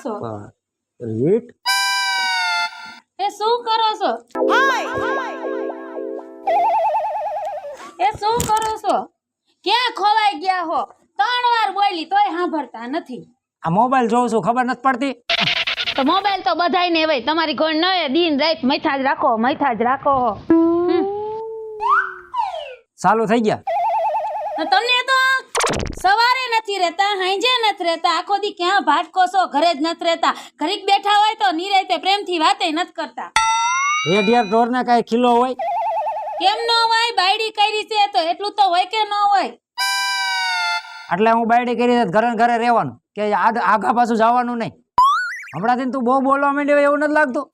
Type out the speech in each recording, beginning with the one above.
છો? રીટ એ શું કરો છો? એ શું કરો છો? ક્યાં ખોવાઈ ગયા હો? 3 વાર બોલી તોય સાંભળતા નથી. આ મોબાઈલ જોઉં છું, ખબર નથી પડતી. તો મોબાઈલ તો બધાય ને હોય, તમારી ઘર ન હોય, દિન રાત મૈથા જ રાખો, મૈથા જ રાખો. ચાલુ થઈ ગયા. તો તમને તો સવારે નથી રહેતા, હાંજે નથી રહેતા, આખો દી ક્યાં ભાટકો છો, ઘરે જ નથી રહેતા. ઘડીક બેઠા હોય તો નિરાંતે પ્રેમથી વાતે નથી કરતા. રેડિયર ઢોર ને કઈ ખીલો હોય? કેમ ન હોય? બાયડી કરી છે તો એટલું તો હોય કે ન હોય? એટલે હું બાયડી કરી ઘરે ને ઘરે રહેવાનું કે આગા પાછું જવાનું નહીં. હમણાંથી તું બહુ બોલવા માંડ્યો એવું નથી લાગતું?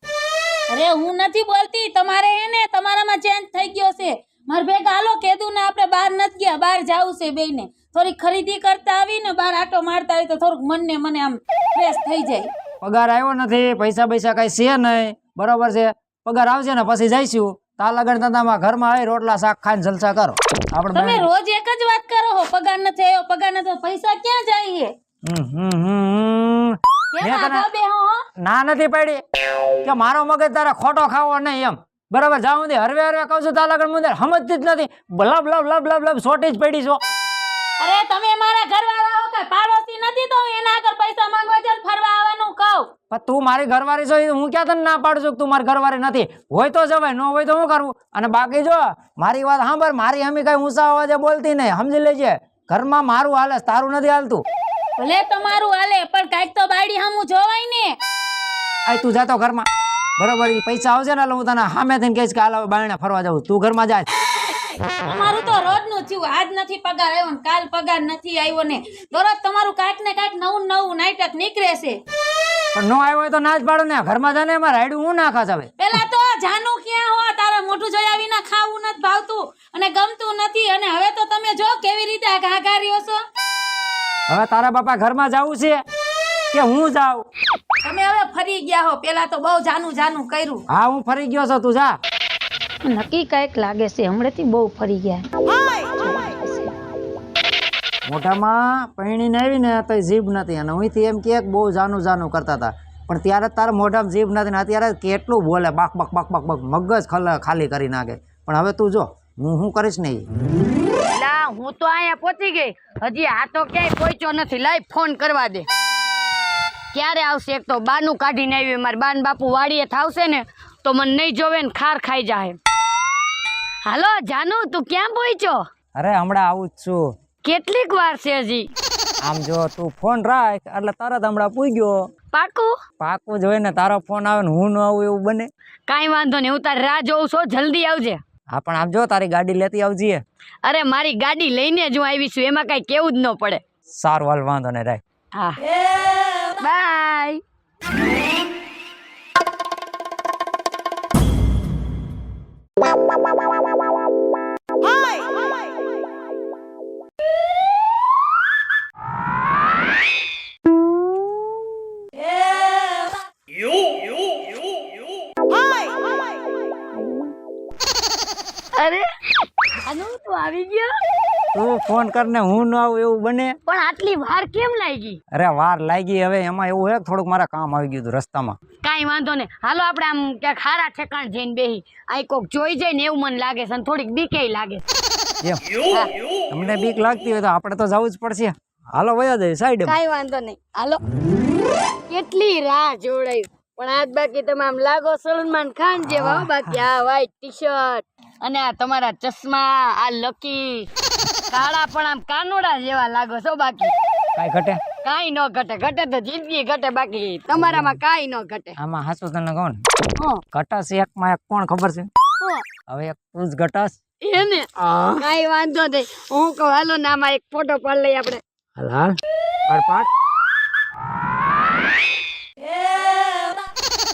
અરે હું નથી બોલતી, તમારે હે ને તમારામાં ચેન્જ થઈ ગયો છે. માર ભેગા હાલો, કીધું ને આપણે બહાર નથી ગયા, બહાર જાવું છે બેયને. થોડી ખરીદી કરતા આવી ને બહાર આટો મારતા આવી તો થોડુંક મને આમ ફ્રેશ થઈ જાય. પગાર આવ્યો નથી, પૈસા કઈ છે નહીં, બરોબર છે. પગાર આવશે ને પછી જઈશું. તા લગન ધંધામાં ઘરમાં આવી રોટલા શાક ખાઈને જલસા કરો. આપણે તમે રોજ એક જ વાત કરો હો, પગાર નથી આવ્યો, પગાર નથી. પૈસા ક્યાં જાય? ના નથી પડી કે મારો મગજ તારે ખોટો ખાવો નહીં એમ, બરાબર. જાઉં દે હરવે કહું છું તા લગન મુંદર સમજતી જ નથી. લબ લબ લબ લબ લબ સોટી જ પડી છો. અરે તમે મારા ઘરવાળા હો કે પાડોશી નથી તો એના આગળ પૈસા માંગવા જાય ફરવા આવવાનું કહું. પણ તું મારી ઘરવાળી છો, હું ક્યાં તને ના પાડું છું કે તું મારી ઘરવાળી નથી? હોય તો જવાય, ન હોય તો શું કરવું? અને બાકી જો મારી વાત સાંભળ, મારી હમી કઈ ઊંચા અવાજે બોલતી નહીં, સમજી લેજે. ઘરમાં મારું હાલે, તારું નથી હાલતું. ભલે તમારું હાલે પણ કાઈક તો બાયડી સામું જોવાય ને. આ તું જાતો ઘરમાં, બરોબર. પૈસા આવશે ને એટલે હું તને સામે થઈને કહીશ કે હાલ બાયણે ફરવા જાઉં, તું ઘરમાં જાય. તમારું તો રોજનું થયું, આજ નથી પગાર આવ્યો ને કાલ પગાર નથી આવ્યો ને. દરરોજ તમારું કાંઈક ને કાંઈક નવું નાટક નીકળે છે. પણ નો આવ્યો હોય તો ના જ પાડો ને. ઘરમાં જાને એમાં રાયડું હું નાખા હવે. પેલા તો જાનું ક્યાં હો, તારા મોઢું જોયા વિના ખાવું નથી ભાવતું અને ગમતું નથી. અને હવે તો તમે જો કેવી રીતે ઘાઘાર્યો છો. હવે તારા બાપા ઘરમાં જાવું છે કે હું જાઉં? તમે હવે ફરી ગયા હો, પેલા તો બહુ જાનું કર્યું. હા હું ફરી ગયો છું, તું જા. નક્કી કઈક લાગે છે, હમણાંથી બહુ ફરી ગયા. મોઢામાં પૈણીને આવી ને તો જીભ નથી, અને અહીંથી એમ કે બહુ જાનું કરતા હતા, પણ ત્યારે તારા મોઢામાં જીભ નથી ને અત્યારે કેટલું બોલે, બાક બાક બાક બાક બાક, મગજ ખાલી કરી નાખે. પણ હવે તું જો હું શું કરીશ નહીં. હું તો અહીંયા પહોંચી ગઈ, હજી આ તો ક્યાંય પહોંચ્યો નથી. લાઈ ફોન કરવા દે, ક્યારે આવશે? એક તો બાનું કાઢીને આવી, મારા બાન બાપુ વાડીએ થાવશે ને તો મને નહીં જોવે ને ખાર ખાઈ જાય. હાલો જાનુ, તું ક્યાં પહોંચ્યો? અરે હમણાં આવું જ છું. કેટલીક વાર છે હજી? આમ જો તું ફોન રાખ એટલે તરત હમણાં પૂગ્યો. પાકું જ હોય ને, તારો ફોન આવે ને હું ન આવું એવું બને? કાંઈ વાંધો નહીં, હું તારી રાહ જોઉં છું, જલ્દી આવજે. હા પણ આમ જો તારી ગાડી લેતી આવજે. અરે મારી ગાડી લઈને જ હું આવી છું, એમાં કઈ કેવું જ ન પડે. સારું હાલ, વાંધો નહીં, રાખ. હા બાય. અરે આનું તું આવી ગયો? તું ફોન કરને હું ન આવું એવું બને? પણ આટલી વાર કેમ લાગી? અરે વાર લાગી, હવે એમાં એવું હે થોડુંક મારા કામ આવી ગયું હતું રસ્તામાં. કાંઈ વાંધો નહીં, હાલો આપણે આમ ક્યાંક ખારા ઠેકાણ જઈને બેહી. આ કોક જોઈ જાય ને એવું મને લાગે છે, અને થોડીક બીકેય લાગે. તમને બીક લાગતી હોય તો આપણે તો જવું જ પડશે. હાલો વયા જાય સાઈડ. કાંઈ વાંધો નહીં, હાલો. કેટલી રાહ જોડાઈ, પણ આજ બાકી તમે આમ લાગો સલમાન ખાન જેવા. બાકી આ વ્હાઈટ ટી શર્ટ અને આ તમારા ચશ્મા, આ લકી કાળા પણ આમ કાનોડા જેવા લાગો છો. બાકી કાઈ ઘટે? કાઈ ન ઘટે. ઘટે તો જિંદગી ઘટે, બાકી તમારામાં કાઈ ન ઘટે. આમાં હાચું તને કહું ને, ઘટાશ એકમાં એક કોણ ખબર છે? હવે એક તું જ ઘટાશ એને. કાઈ વાંધો નહીં, હું કહું હાલો ને આમાં એક ફોટો પાડ લઈએ આપણે. હાલ હાલ પાડ.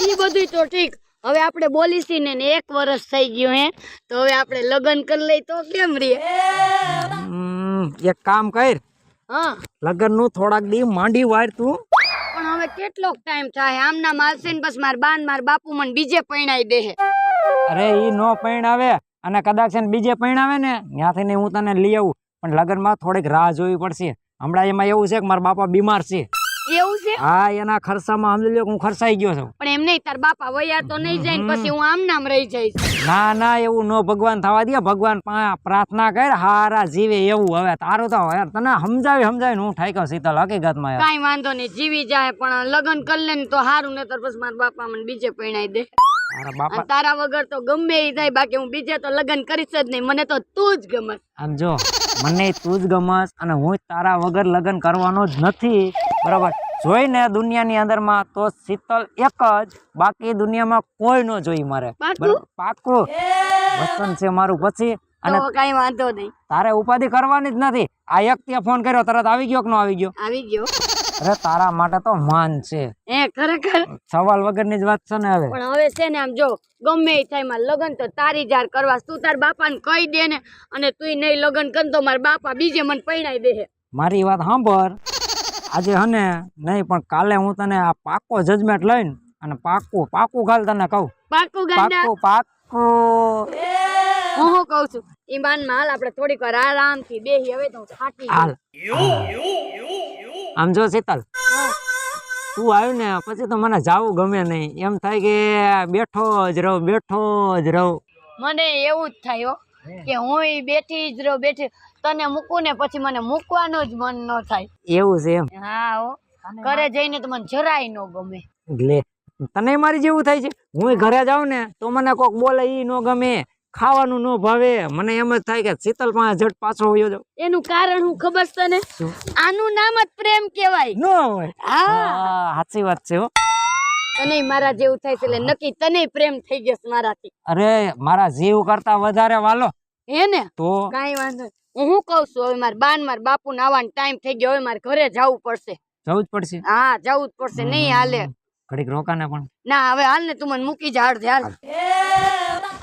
ઈ બધું તો ઠીક, હવે આપણે બોલીશી ને 1 વર્ષ થઈ ગયું હે, તો હવે આપણે લગ્ન કરી લઈ તો કેમ રે? એક કામ કર, હા લગ્ન નું થોડાક દી માંડી વાર તું. પણ હવે કેટલોક ટાઈમ થાય? આમના માલશે ને બસ માર બાન માર બાપુ મને બીજે પૈણાઈ દે. અરે ઈ નો પૈણાવે, અને કદાચ છે ને બીજે પૈણાવે ને ત્યાંથી હું તને લઈ આવું, પણ લગ્નમાં થોડીક રાહ જોવી પડશે. હમણાં એમાં એવું છે કે મારા બાપા બીમાર છે. એવું છે? છે હા એના ખર્ચામાં સમજી લ્યો કે હું ખર્ચાઈ ગયો છું. પણ એમ નહીં તાર બાપા વયા તો નહીં જાય ને પછી હું આમ નામ રહી જઈશ. ના ના એવું નો ભગવાન થવા દે. ભગવાન પાસે પ્રાર્થના કર હારા જીવે એવું. હવે તારું તો યાર તને સમજાવી હું ઠાક્યો શીતલ હકીકતમાં યાર. કાઈ વાંધો નહીં જીવી જાય પણ લગ્ન કરી લે ને તો સારું ને પછી મારા બાપા મને બીજે પરણાઈ દે. તારા બાપા અને તારા વગર તો ગમે એ થાય બાકી હું બીજે તો લગ્ન કરીશ જ નહીં. મને તો તું જ ગમે. આમ જો મને તું જ ગમસ અને હું તારા વગર લગ્ન કરવાનો જ નથી બરાબર. જોઈને દુનિયાની અંદરમાં તો શીતલ એક જ, બાકી દુનિયામાં કોઈ નો જોઈ મારે. પાક્કું? પાક્કું વચન છે મારું. પછી અને તો કઈ વાંધો નહીં. તારે ઉપાધિ કરવાની જ નથી. આ એક ત્યાં ફોન કર્યો તરત આવી ગયો કે નો આવી ગયો? આવી ગયો. અરે તારા માટે તો માન છે, ખરેખર સવાલ વગરની જ વાત છે ને. હવે પણ હવે છે ને આમ જો ગમે એ થાય મારે લગ્ન તો તારી જાર કરવા. તું તાર બાપાને કહી દે ને અને તું નહીં લગ્ન કર તો મારા બાપા બીજે મને પરણાઈ દે. મારી વાત સાંભળ. આજે હને નહીં પણ કાલે હું તને આ પાકો જજમેન્ટ લઈને અને પાકું કાલ તને કહું. પાકું ગાંડા. પાકું હું શું કહું છું ઈ માનમાં હાલ આપણે થોડીક વાર આરામથી બેહી. હવે તો હું થાકી ગઈ. હાલ. આમ જો શીતલ તું આવ્યું ને પછી તો મને જાવું ગમે નહીં. એમ થાય કે બેઠો જ રહું. મને એવું જ થાય હો કે હું ઈ બેઠી જ રહું બેઠી. તને મૂકું ને પછી મને મૂકવાનું જ મન ન થાય. એવું છે એમ? હા હો ઘરે જઈને તો મને જરાય ન ગમે. લે તને મારી જેવું થાય છે. હું ઘરે જાઉં ને તો મને કોક બોલે ઈ નો ગમે, ખાવાનું નો ભાવે. મને એમ જ થાય કે શીતલ પાસે ઝટ પાછો વયો જાઉં. એનું કારણ હું ખબર છે તને? આનું નામ જ પ્રેમ કહેવાય. નો હોય. હા સાચી વાત છે હો. તને મારા જેવું થાય છે એટલે નક્કી તને પ્રેમ થઈ જશે મારાથી. અરે મારા જીવ કરતા વધારે વાલો. હે ને? તો કાઈ વાંધો નહીં. હું કઉ છું હવે મારા બાન મારા બાપુ ને આવવાનો ટાઈમ થઈ ગયો. હવે મારે ઘરે જવું પડશે. જવું જ પડશે. હા જવું જ પડશે. નહીં હાલે. ઘડીક રોકાને પણ. ના હવે હાલ ને તું મને મૂકી જા અડધે હાલ.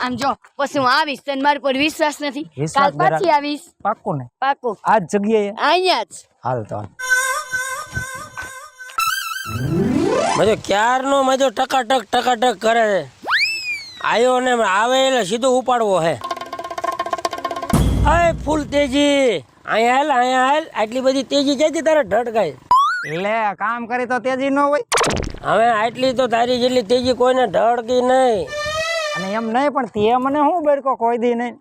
આમ જો પછી હું આવીશ. તને મારી પર વિશ્વાસ નથી? કાલ પાછી આવીશ. પાક્કું ને? પાકું. આ જ જગ્યાએ અહીંયા જ. હાલ તો મજો ક્યારનો મજો ટકાટક કરે છે. આયો ને આવે એટલે સીધો ઉપાડવો હે. અય ફૂલ તેજી અહીંયા હાલ. આટલી બધી તેજી ક્યાંથી તારે ઢળકાય? લે કામ કરી તો તેજી નો હોય. હવે આટલી તો તારી જેટલી તેજી કોઈને ઢળકી નહીં. અને એમ નહીં પણ તે મને શું બરકો કોઈ દી નહીં.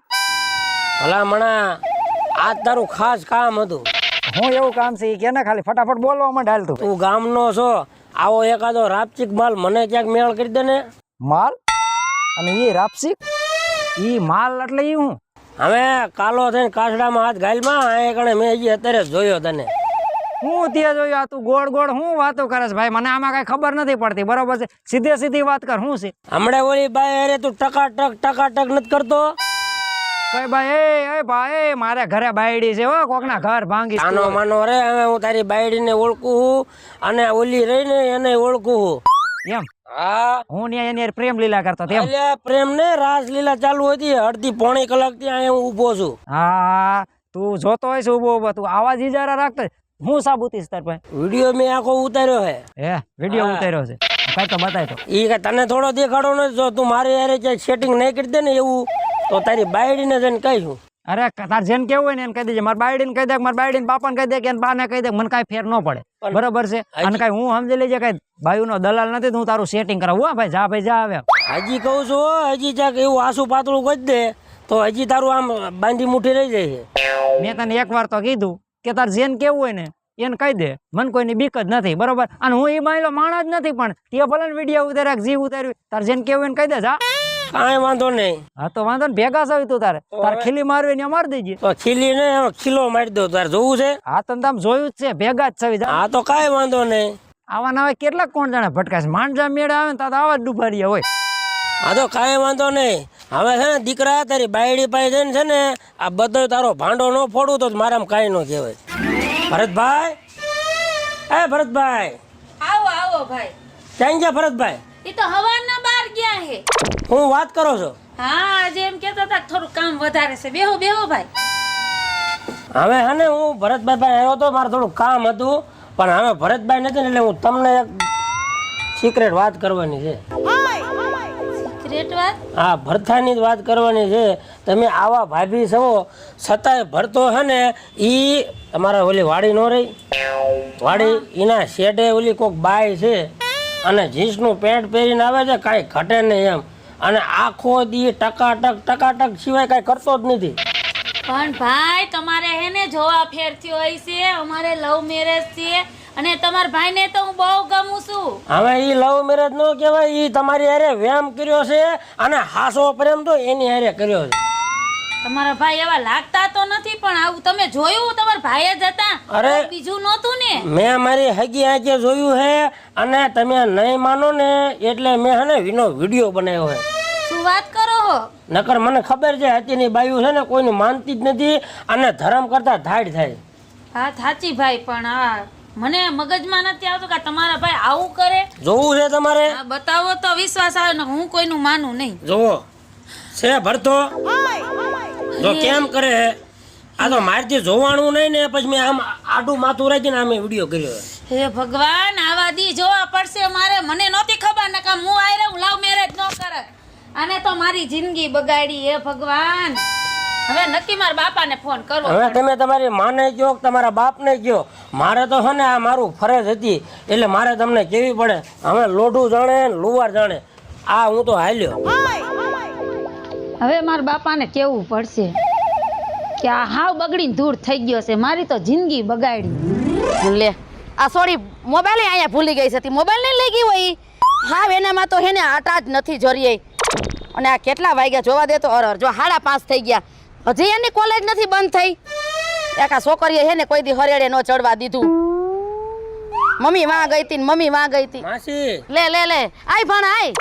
ભલા મણા આજ તારું ખાસ કામ હતું. હું એવું કામ છે કે ને ખાલી ફટાફટ બોલવા માંડ. હાલ તું ગામનો છો, આવો એકાદો રાપચીક માલ મને ક્યાંક મેળ કરી દે ને. માલ? અને એ રાપસી ઈ માલ એટલે ઈ હું? હવે કાલો થઈને કાસડામાં હાથ ઘાલમાં આ કણે મેં હજી અત્યારે જ જોયો તને. હું ત્યાં જોયું? આ તું ગોળ હું વાતો કરે છે ભાઈ? મને આમાં કઈ ખબર નથી પડતી. બરોબર છે, સીધી વાત કર. શું છે હમણાં ઓલી બાઈ અરે તું ટકાટક નથી કરતો? કઈ ભાઈ? એ ભાઈ મારે ઘરે બાયડી છે હો. કોકના ઘર ભાંગી આનો માનો રે. હવે હું તારી બાયડીને ઓળખું છું અને ઓલી રહીને એને ઓળખું છું. એમ? હા હું ને એની પ્રેમ લીલા કરતો તેમ? એટલે પ્રેમ ને રાસલીલા ચાલુ હતી. અડધી પોણી કલાક થી અહીંયા હું ઉભો છું. હા તું જોતો હોય છે ઉભો. તું આવાજ ઇજારા રાખતો. હું સાબુતી તાર પાસે વિડીયો મેં આખો ઉતાર્યો હે. વિડીયો ઉતાર્યો છે? કઈ તો બતાય તો. ઈ કે તને થોડો દેખાડો નથી. જો તું મારી યારે ક્યાંક સેટિંગ નહીં કરી દે ને એવું તો તારી બાયડીને જઈને કહીશું. અરે તાર જેને કેવું હોય ને એને કહી દેજે. મારા બાયડીને કહી દે, મારા બાયડીને બાપાને કહી દે કે બાને કહી દે. મને કઈ ફેર ન પડે. બરોબર છે? અને કઈ હું સમજી લેજે કઈ ભાઈનો દલાલ નથી. હું તારું સેટિંગ કરાવું. હા ભાઈ જા આવે. હજી કહું છું હજી ક્યાંક એવું આસુ પાતળું કરી દે તો હજી તારું આમ બાંધી મુઠ્ઠી રહી જાય છે. મેં તને એક વાર તો કીધું કે તાર જેને કેવું હોય ને એને કહી દે. મને કોઈની બીક જ નથી. બરોબર? અને હું એ માયલો માણસ જ નથી. પણ તે ભલે ને વિડીયો ઉતાર્યા જીવ ઉતાર્યું. તાર જેને કેવું એને કહી દે. જા કાંઈ વાંધો નહીં. હા તો વાંધો ને ભેગા સાવી તું તાર ખીલી મારવી ને મારી દેજે. તો ખીલી ને ખીલો મારી દો. તારે જોવું છે? હા તો તમે જોયું જ છે. ભેગા જ સાવી. હા તો કાંઈ વાંધો નહીં. આવા ના કેટલાક કોણ જાણે ભટકાશ. માંડજા મેળે આવે ને તો આવા જ ડૂબારિયા હોય. હા તો કાંઈ વાંધો નહીં. હવે છે ને દીકરા તારી બાયડી પાસે જઈને છે ને આ બધો તારો ભાંડો ન ફોડું તો મારામાં કાંઈ ન કહેવાય. ભરતભાઈ, એ ભરતભાઈ. આવો ભાઈ. ક્યાં ગયા ભરતભાઈ? એ તો હવાના બહાર ગયા હે. હું વાત કરો છો? હા આજે એમ કેતા હતા થોડું કામ વધારે છે. બેહો ભાઈ. હવે હે ને હું ભરતભાઈ પાસે આવ્યો તો મારે થોડું કામ હતું. પણ હવે ભરતભાઈ નથી ને એટલે હું તમને એક સિક્રેટ વાત કરવાની છે. સિક્રેટ વાત? હા, ભરથાની જ વાત કરવાની છે. તમે આવા ભાભી છો છતાંય ભરતો છે ને એ તમારા ઓલી વાડી નો રહી વાડી એના શેડે ઓલી કોક બાય છે અને જીન્સનું પેન્ટ પહેરીને આવે છે, કાંઈ ઘટે નહીં એમ, અને આખો દી ટકાટક સિવાય કાંઈ કરતો જ નથી. પણ ભાઈ તમારે હે ને જોવા ફેર થયો હોય છે, અમારે લવ મેરેજ છે અને તમારા ભાઈને તો હું બહુ ગમું છું. હવે એ લવ મેરેજ નો કહેવાય, એ તમારી હારે વ્યામ કર્યો છે અને હાસો પ્રેમ તો એની હારે કર્યો છે. તમારા ભાઈ એવા લાગતા તો નથી, પણ આવું તમે જોયું તમારા ભાઈ જ હતા? અરે, બીજું નહોતું ને? મેં મારી હગી આંખે જોયું છે અને તમે નહીં માનો ને એટલે મેં હે ને એનો વિડીયો બનાવ્યો છે. શું વાત કરો હો? નકર મને ખબર છે અત્યારની બાયું છે ને કોઈનું માનતી જ નથી અને ધર્મ કરતા ધાડ થાય. હા સાચી ભાઈ, પણ આ મને મગજમાં નથી આવતું કે તમારા ભાઈ આવું કરે. જોવું છે તમારે? હા, બતાવો તો વિશ્વાસ આવે ને, હું કોઈનું માનું નહીં. જોવો છે ભરતો જો કેમ કરે છે. આ તો મારથી જોવાનું નહીં ને પછી મેં આમ આડું માથું રાખીને આમે વિડીયો કર્યો. હે ભગવાન, આવા દી જોવા પડશે મારે. મને નહોતી ખબર ને કે હું આયરે હું લવ મેરેજ ન કરે. આને તો મારી જિંદગી બગાડી. હે ભગવાન, હવે નક્કી મારા બાપાને ફોન કરો. હવે તમે તમારી માને કહો કે તમારા બાપને કહો, મારે તો છે ને આ મારું ફરજ હતી એટલે મારે તમને કહેવી પડે. હવે લોઢું જાણે લુવાર જાણે, આ હું તો હાલ્યો. હવે મારા બાપાને કેવું પડશે કે આ હાવ બગડીને દૂર થઈ ગયો છે, મારી તો જિંદગી બગાડી. લે આ સોરી મોબાઈલ અહીંયા ભૂલી ગઈ છે. મોબાઈલ નહીં લઈ ગઈ હોય હા, એનામાં તો હે ને આટા જ નથી જરીએ. અને આ કેટલા વાગ્યા જોવા દે તો અરર, જો 5:30 થઈ ગયા, હજી એની કોલેજ નથી બંધ થઈ. એક આ છોકરીએ હે ને કોઈ દી હરેડે ન ચડવા દીધું. મમ્મી વાં ગઈ હતી ને મમ્મી વાં ગઈ હતી. માસી લે લે લે આય ભણ આય.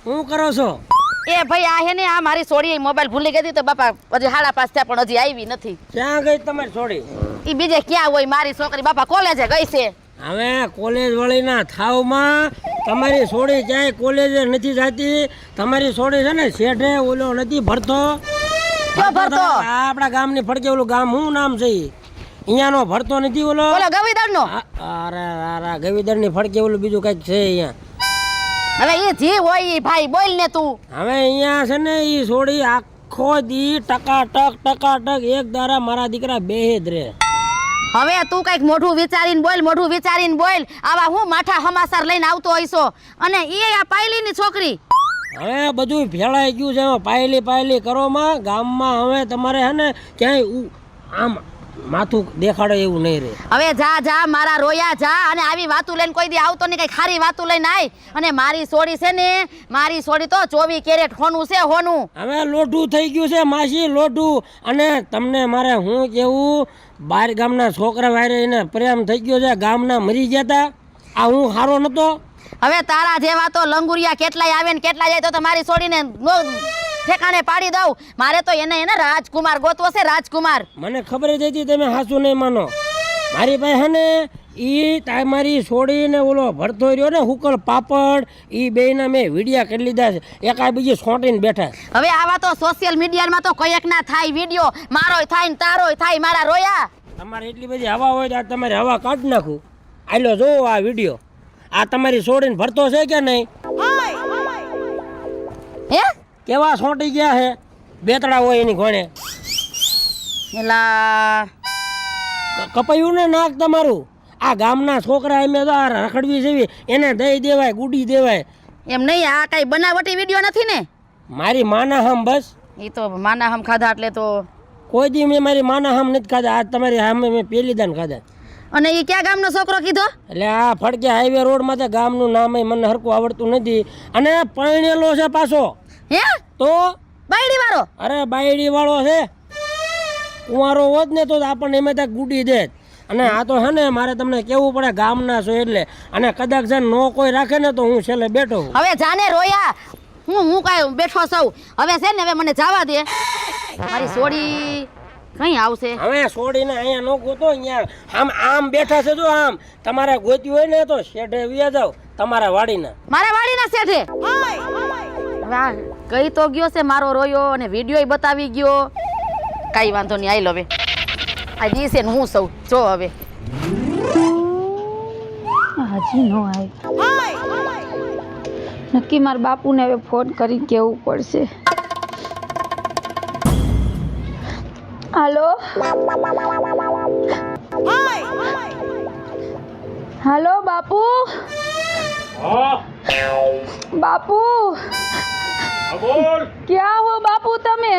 શું કરો છો? એ ભાઈ આ હે ને આ મારી સોડી મોબાઈલ ભૂલી ગઈ હતી તો બાપા હજી 5:30 થયા પણ હજી આવી નથી. ક્યાં ગઈ તમારી છોડી? ઈ બીજે ક્યાં હોય મારી છોકરી બાપા, કોલેજે ગઈ છે. હવે કોલેજ વાળીના થાવમાં તમારી છોડી ક્યાંય કોલેજે નથી જતી. તમારી છોડી છે ને શેઠે ઓલો નથી ભરતો. ક્યાં ભરતો? આ આપણા ગામની ફડકે ઓલું ગામ શું નામ છે અહીંયાનો ભરતો નથી ઓલો? બોલો ગવીદર નો. અરે અરે ગવીદર ની ફડકે ઓલું બીજું કઈક છે અહીંયા. હવે એ જી હોય ઈ ભાઈ બોલ ને તું. હવે અહીંયા છે ને ઈ છોડી આખો દી ટકાટક એક દારા મારા દીકરા બેહે જ રે. હવે તું કઈક મોઢું વિચારીને બોલ, મોઢું વિચારીને બોલ. આવા હું માઠા હમાસર લઈને આવતો હોઈશો અને એ આ પાયલી ની છોકરી. હવે બધું ફેલાઈ ગયું છે, પાયલી કરો માં ગામમાં. હવે તમારે હે ને ક્યાંય આમ માથું દેખાડે એવું નહીં રહે. હવે જા જા મારા રોયા જા, અને આવી વાતું લઈને કોઈ દી આવતો નહીં, કઈ ખારી વાતું લઈને આય. અને મારી સોડી છે ને, મારી સોડી તો 24 કેરેટ હોનું છે, હોનું. હવે લોઢું થઈ ગયું છે માસી, લોઢું. અને તમને મારે હું કેવું, બાર ગામના છોકરા વાયરે એને પ્રેમ થઈ ગયો છે, ગામના મરી ગયા હતા. આ હું હારો નતો. હવે તારા જેવા તો લંગુરિયા કેટલાય આવે ને કેટલાય જાય તો મારી સોડીને ઠેકાણે પાડી દઉં. મારે તો એને રાજકુમાર ગોતવો છે, રાજકુમાર. મને ખબર જ હતી તમે હાસું નહીં માનો. મારી પાસે હે ને ઈ તમારી છોડીને ઓલો ભરતો રહ્યો ને હુકલ પાપડ, ઈ બેયના મેં વિડીયા કરી લીધા છે, એકા બીજી સોંટીને બેઠા. હવે આવા તો સોશિયલ મીડિયામાં તો કયેક ના થાય વિડીયો, મારોય થાય ને તારોય થાય. મારા રોયા તમારે એટલી બધી હવા હોય તો આ તમારે હવા કાઢી નાખું. આલો જોવો આ વિડીયો. આ તમારી છોડીને ભરતો છે કે નહીં? હે કેવા સોંટી ગયા છે, બેતડા હોય એની ઘોણે. એલા કપાયું ને નાક તમારું. આ ગામના છોકરા એમ તો આ રખડવી જેવી એને દઈ દેવાય, ગુડી દેવાય. એમ નહીં, આ કઈ બનાવટી વિડીયો નથી ને? મારી માના હમ બસ. એ તો માના હમ ખાધા એટલે તો કોઈ દી મેં મારી માના હમ નથી ખાધા. આજ તમારી સામે મેં પેલી દાન ખાધા. અને એ ક્યાં ગામનો છોકરો કીધો? એટલે આ ફડકે હાઈવે રોડ માં ગામનું નામ મને હરખું આવડતું નથી. અને પરણેલો છે પાછો. હે તો બાયડી વાળો? અરે બાયડી વાળો છે. કુંવારો હોત ને તો આપણને એમ ત્યાં ગુડી દે. અને આ તો હે ને મારે તમને કેવું પડે, ગામના છો એટલે. અને કદાચ છે નો કોઈ રાખે ને તો હું છેલ્લે બેઠો. હવે જાને રોયા, હું કાંઈ બેઠો સૌ. હવે છે ને હવે મને જવા દે. મારી સોડી કઈ આવશે? હવે છોડીને અહીંયા નો ગોતો, અહીંયા આમ બેઠા છે. જો આમ તમારે ગોત્યું હોય ને તો શેઠે વ્યા જાવ તમારા વાડીના. મારા વાડીના શેઠે? હવે કઈ તો ગયો છે મારો રોયો, અને વિડીયો બતાવી ગયો. કઈ વાંધો નહીં, આઈ લો. હવે આ જી છે ને હું સૌ જો. હવે હજી નો આવ્યો. નક્કી મારા બાપુને હવે ફોન કરી કહેવું પડશે. હાલો હાલો બાપુ. બાપુ ક્યાં હો બાપુ તમે?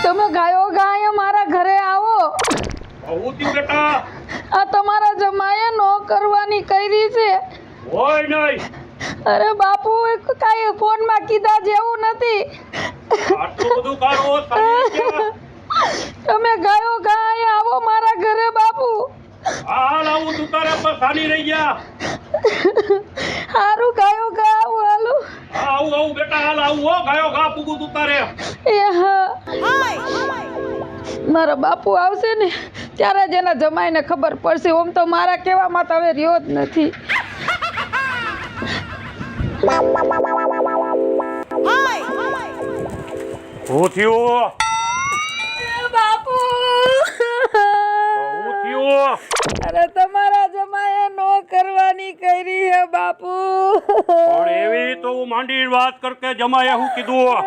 તમે ગાયો ગાય મારા ઘરે આવો. આ તમારા જમાએ નો કરવાની કરી છે. અરે બાપુ કાંઈ ફોનમાં કીધા જેવું નથી. તમે ગાયો ગાય આવો મારા ઘરે બાપુ. હારું ગાયો ગા આવું હાલું. એ હા મારા બાપુ આવશે ને ત્યારે જ એના જમાઈને ખબર પડશે. ઓમ તો મારા કહેવામાં તો હવે રહ્યો જ નથી. બાપુ અરે તમારા જમાએ નો કરવાની કરી હે બાપુ. એવી તો હું માંડી વાત કરકે જમાએ હું કીધું?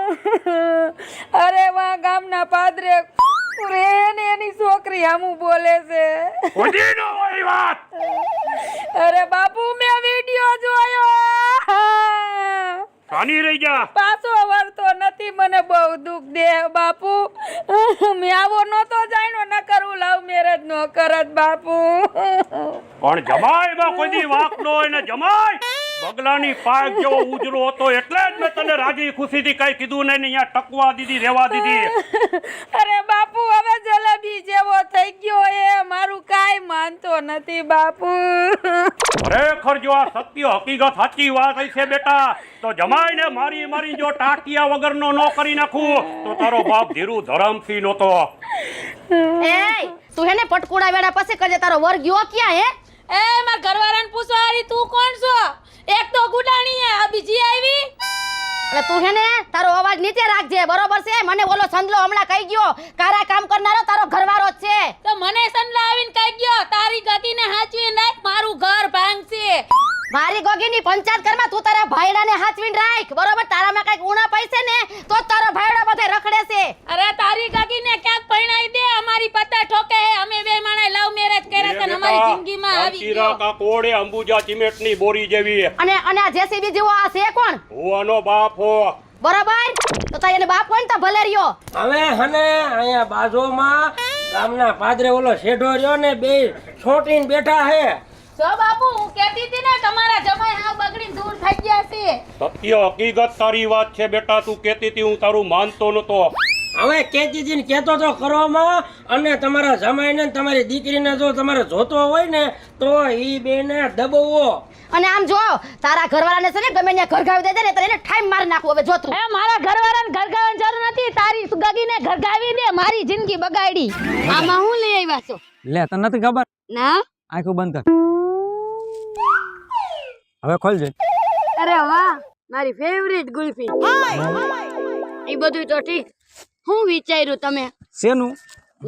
અરે વાહ ગામના પાદરે ને એની છોકરી હામું બોલે છે. અરે બાપુ મેં વિડિયો જોયો. કાની રહી જા. પાછો વળતો નથી. મને બહુ દુઃખ દે બાપુ. મેં આવો નતો જાણ્યો ન કરું લવ મેરેજ નો કરત બાપુ. પણ જમાઈ માં કોઈ દી વાંક નો હોય ને જમાઈ બગલાની પાક જેવો ઉજરો હતો એટલે જ મેં તને રાજી ખુશીથી કઈ કીધું નહીં ને અહીંયા ટકવા દીધી રહેવા દીધી. અરે બાપુ હવે જલેબી જેવો થઈ ગયો એ મારું કાઈ માનતો નથી બાપુ. ખરેખર જો આ સત્ય હકીકત સાચી વાત છે બેટા તો જમાઈ ને મારી જો ટાંટિયા વગરનો નો કરી નાખું તો તારો બાપ ધીરુ ધરમથી નહોતો. એ તું હે ને પટકુડા વેડા પાસે કરજે. તારો વર ગયો ક્યાં હે? એ માર ઘરવાળાને પૂછો હારી તું કોણ છો? એક તો ગુડાણી હે આ બીજી આવી. એટલે તું હે ને તારો અવાજ નીચે રાખજે બરોબર છે? મને ઓલો સંદલો હમણાં કહી ગયો કારા કામ કરનારો તારો ઘરવાળો જ છે. તો મને સંડલા આવીને કહી ગયો તારી ગગીને હાચવીને રાખ મારું ઘર ભાંગશે. મારી ગોગીની પંચાયત કરમાં તું તારા ભાઈડાને હાચવીને રાખ બરોબર? તારામાં કઈક ઉણા પૈસે ને તો જ તારો ભાઈડો બધે રખડે છે. અરે તારી ગગીને ક્યાંક પરણાઈ દે. અમારી પત્તા ઠોકે હે. અમે બે માણે લવ મેરેજ કર્યા છે ને અમારી જિંદગીમાં આવી ગયો કા કોડે અંબુજા સિમેન્ટની બોરી જેવી. અને આ જેસીબી જેવો આ છે કોણ? હુવાનો બાપ હો. બરોબર તો તારે એને બાપ હોય ને તો ભલે રહ્યો. હવે હને અહીંયા બાજુમાં ગામના પાદરે ઓલો શેઢો રહ્યો ને બે છોટીને બેઠા હે. જો બાપુ હું કહેતી હતી ને તમારા જમાઈ હાવ બગડીને દૂર થઈ ગયા છે. સત્ય હકીકત તારી વાત છે બેટા તું કહેતી હતી હું તારું માનતો નતો. હવે કેતીજી ને કેતો તો કરવામાં અને તમારા જમાઈને તમારી દીકરીને જો તમારે જોતો હોય ને તો ઈ બેને દબવો. અને આમ જો તારા ઘરવાળાને છે ને ગમે ત્યાં ઘરગાવી દે ને તો એને ઠાઈમ મારી નાખું. હવે જો તું એ મારા ઘરવાળાને ઘરગાવાની જરૂર નથી. તારી ગગીને ઘરગાવી દે. મારી જિંદગી બગાડી. આમાં હું લઈ આવ્યા છો? લે તને નથી ખબર? ના આંખો બંધ કર. હવે ખોલજે. અરે વાહ મારી ફેવરિટ ગુલ્ફી. એ બધું તો ઠીક. હું વિચાર્યું તમે શેનું?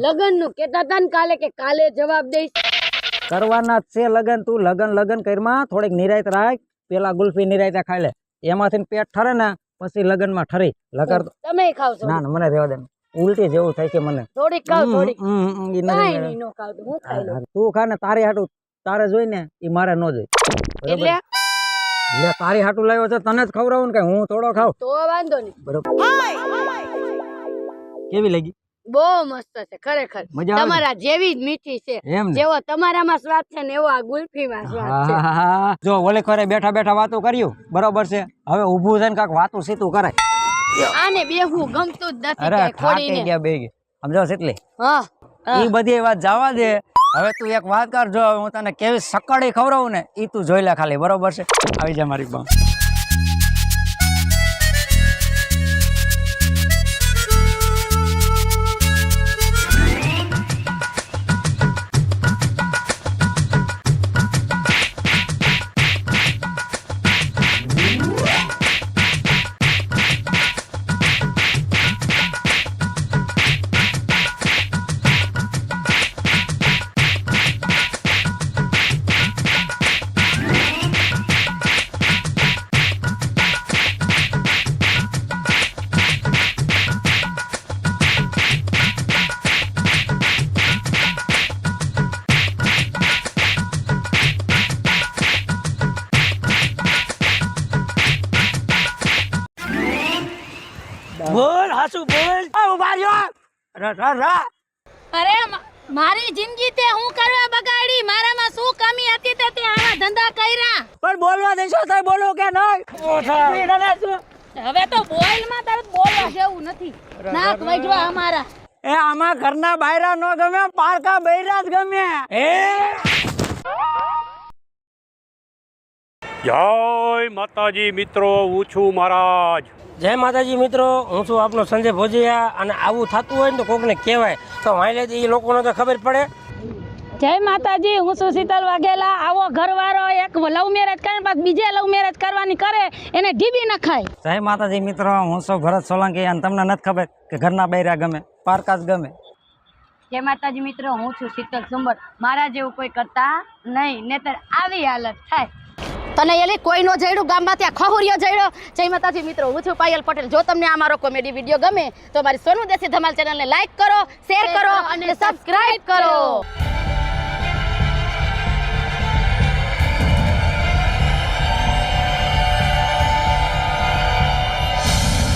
લગનનું કહેતા હતા ને કાલે કે કાલે જવાબ દઈશ. કરવાના જ છે લગન. તું લગન કરમાં થોડીક નિરાયત રાખ. પેલા ગુલ્ફી નિરાયતા ખાઈ લે. એમાંથી પેટ ઠરે ને પછી લગનમાં ઠરી લગર. તમે ખાવ છો? ના મને રહેવા દે. ઉલટી જેવું થાય છે મને. થોડીક ખાવ થોડીક. ઈ કાઈ નહીં નો ખાવ તો હું ખાઈ લઉં. તું ખા ને તારી હાટું તારે જોઈ ને ઈ મારે ન જોઈ. એટલે લે તારી હાટું લાવ્યો છે તને જ ખવડાવું ને કે હું થોડો ખાવ. તો વાંધો નહીં. બરોબર. કેવી લાગી? બહુ મસ્ત છે ખરેખર. મજા આવે? તમારા જેવી જ મીઠી છે. એમ ને? જેવો તમારામાં સ્વાદ છે ને એવો આ ગુલ્ફીમાં સ્વાદ છે. હા. જો ઓલે ખરે બેઠા બેઠા વાતો કર્યું બરોબર છે. હવે ઊભું થઈને કાક વાતું સીતું કરાય. આને બેહું ગમતું જ નથી અરે ક્યાંય થાકી ખોડીને. ગયા બે સમજો એટલી હા ઈ બધી વાત જવા દે. હવે તું એક વાત કર. જો હું તને કેવી સકડી ખવડાવું ને ઈ તું જોઈ લે ખાલી બરોબર છે? આવી જા મારી બા. બોલ હાસુ બોલ ઉભા રહ્યો અરે મારી જિંદગી તે હું કરવા બગાડી, મારામાં શું કમી હતી તે આવા ધંધા કર્યા. પણ બોલવા દેશો તો બોલો કે નહીં? હવે તો બોલમાં તરત બોલવા જેવું નથી. નાક વઢવા અમારા. એ આમાં ઘરના બાયરા નો ગમે, પારકા બૈરા જ ગમે. જય માતાજી મિત્રો, હું છું મહારાજ. જય માતાજી મિત્રો, હું છું આપનો સંજય ભોજિયા. અને આવું થતું હોય ને તો કોકને કહેવાય તો વાયલેથી એ લોકોને તો ખબર પડે. જય માતાજી, હું છું શીતલ વાઘેલા. આવો ઘરવાળો એક લવ મેરેજ કરે પાછ બીજે લવ મેરેજ કરવાની કરે એને ઢીબી નખાય. જય માતાજી મિત્રો, હું છું ભરત સોલંકી. અને તમને નથી ખબર કે ઘરના બૈરા ગમે, પારકા જ ગમે. જય માતાજી મિત્રો, હું છું શીતલ સુંબર. મારા જેવું કોઈ કરતા નહીં, નહીતર આવી હાલત થાય. તને એલી કોઈ નો જઈડું ગામમાં ત્યાં ખહુરિયો જઈડો. જય માતાજી મિત્રો, હું છું પાયલ પટેલ. જો તમને આ મારો કોમેડી વિડીયો ગમે તો મારી સોનુ દેશી ધમાલ ચેનલને લાઈક કરો, શેર કરો અને સબસ્ક્રાઇબ કરો.